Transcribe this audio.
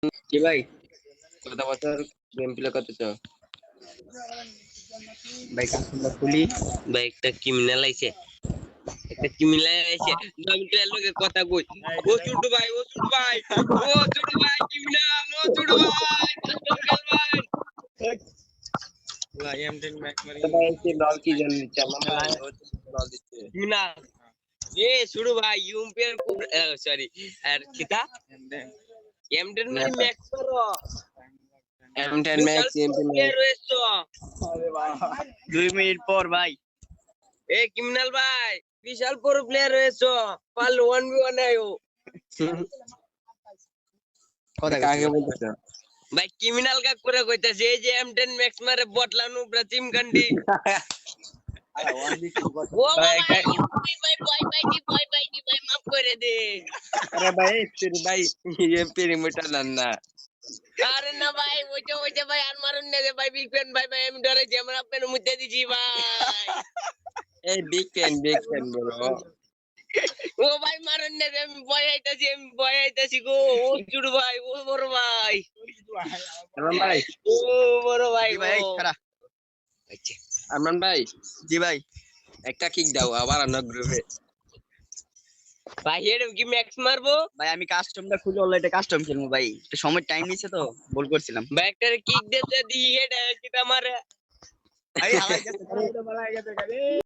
কি ভাই কত বছর গেম প্লে করতেছো? ভাই কাস্টমটা খুলি। ভাই একটা ক্রিমিনাল আইছে, একটা ক্রিমিনাল আইছে। আমি তো এর লগে কথা কই। ও ছোট ভাই, ও ছোট ভাই, ও ছোট ভাই ক্রিমিনাল, ও ছোট ভাই কাস্টম খেল ভাই। ভাই M10 ম্যাক্স মারি ভাই কি লল কি জানি চালাম ভাই, খেলায় ও লল দিচ্ছে ক্রিমিনাল। এ ছোট ভাই ইউম্পিয়ার খুব সরি আর কিতা M10 এম10 মানে ম্যাক্স করো। M10 বিশাল ম্যাক্স M10 প্লেয়ার ম্যাক্স। রয়েছে। আরে ভাই 2 মিনিট পর ভাই। এ ক্রিমিনাল ভাই বিশাল বড় প্লেয়ার রয়েছে, পারলে 1v1 আয়ো। কথা কাকে বলতেছ? ভাই ক্রিমিনাল কা করে কইতাছে এই যে M10 ম্যাক্স মারে বটলানো পুরা চিমকান্ডি। আরে 1v2 ও ভাই বাবা ভাই ভাই মাফ করে দে। আরে ভাই তেরি ভাই ये पेरी मोटा नन्ना। আরে না ভাই ওইটা ভাই আর মারুন না রে ভাই, বিগ ফ্যান ভাই ভাই আমি ডরে যে আমরা আপনার মুদ্দে দিছি ভাই। A big fan bro. ও ভাই মারুন না রে, আমি ভয় আইতাছি গো। ও চুড় ভাই, ও বড় ভাই, अमन भाई ও বড় ভাই जी গো। भाई खड़ा। আচ্ছা अमन भाई जी भाई একটা কিক দাও আবার অন্য গ্রুপে। ভাই এর কি ম্যাক্স মারবো? ভাই আমি কাস্টমটা খুলে অলরেডি কাস্টম খেলবো ভাই, একটু সময় টাইম নিছে তো ভুল করছিলাম। ভাই একটা কিক দিতে দি হেড কি মারে। ভাই হালাই গেছে